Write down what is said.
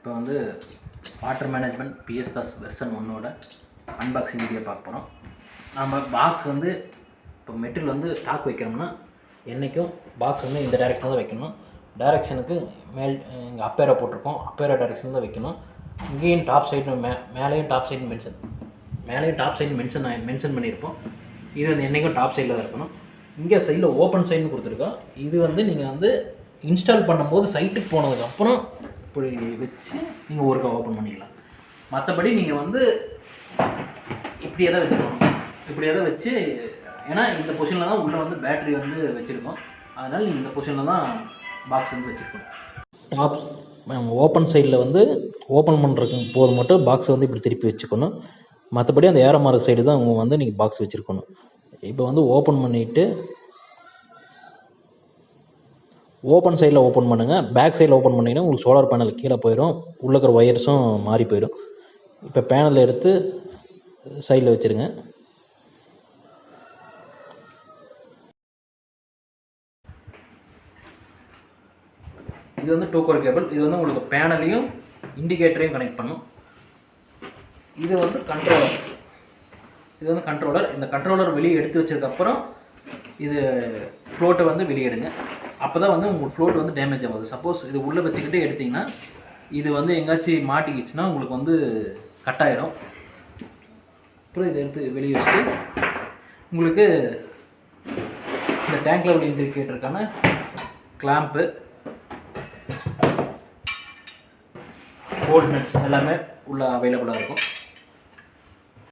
இப்போ வந்து water management BS Das version 1ஓட அன்பாக்சிங் வீடியோ பார்க்க போகிறோம். நம்ம பாக்ஸ் வந்து இப்போ மெட்டீரியல் வந்து ஸ்டாக் வைக்கிறோம்னா என்றைக்கும் பாக்ஸ் வந்து இந்த டைரெக்ஷனில் தான் வைக்கணும். டைரெக்ஷனுக்கு இங்கே அப்பேரோ போட்டிருக்கோம், அப்பேரோ டைரெக்ஷன் தான் வைக்கணும். இங்கேயும் டாப் சைடு மேலேயும் டாப் சைடு மென்ஷன் பண்ணியிருப்போம். இது வந்து என்றைக்கும் டாப் சைடில் தான் இருக்கணும். இங்கே சைடில் ஓப்பன் சைடுன்னு கொடுத்துருக்கோம். இது வந்து நீங்கள் வந்து இன்ஸ்டால் பண்ணும்போது சைட்டுக்கு போனதுக்கப்புறம் இப்படி வச்சு நீங்கள் ஒருக்கா ஓப்பன் பண்ணிக்கலாம். மற்றபடி நீங்கள் வந்து இப்படியே தான் வச்சுக்கணும். இப்படியே தான் வச்சு, ஏன்னா இந்த பொசிஷனில் தான் உள்ளே வந்து பேட்ரி வந்து வச்சுருக்கோம். அதனால் நீங்கள் இந்த பொசிஷனில் தான் பாக்ஸ் வந்து வச்சுருக்கணும். டாப் ஓப்பன் சைடில் வந்து ஓப்பன் பண்ணுறதுக்கு போது மட்டும் பாக்ஸை வந்து இப்படி திருப்பி வச்சுக்கணும். மற்றபடி அந்த ஏரோ மார்க் சைடு தான் அவங்க வந்து நீங்கள் பாக்ஸ் வச்சுருக்கணும். இப்போ வந்து ஓப்பன் பண்ணிவிட்டு ஓப்பன் சைடில் ஓப்பன் பண்ணுங்கள். பேக் சைடில் ஓப்பன் பண்ணிங்கன்னா உங்களுக்கு சோலார் பேனல் கீழே போயிடும், உள்ளே இருக்கிற ஒயர்ஸும் மாறி போயிடும். இப்போ பேனல் எடுத்து சைடில் வச்சுருங்க. இது வந்து 2 கோர் கேபிள். இது வந்து உங்களுக்கு பேனலையும் இண்டிகேட்டரையும் கனெக்ட் பண்ணும். இது வந்து கண்ட்ரோலர். இந்த கண்ட்ரோலர் வெளியே எடுத்து வச்சதுக்கப்புறம் இது ஃப்ளோட்டை வந்து வெளியிடுங்க. அப்போ தான் வந்து உங்களுக்கு ஃப்ளோட் வந்து டேமேஜ் ஆகாது. சப்போஸ் இது உள்ளே வச்சுக்கிட்டே எடுத்திங்கன்னா இது வந்து எங்கேயாச்சும் மாட்டிக்கிச்சுன்னா உங்களுக்கு வந்து கட் ஆகிடும். அப்புறம் இதை எடுத்து வெளியே வச்சுட்டு உங்களுக்கு இந்த டேங்க் லெவல் இண்டிகேட்டருக்கான கிளாம்ப்பு, ஹோல்ட் நட்ஸ் எல்லாமே உள்ள அவைலபிளாக இருக்கும்.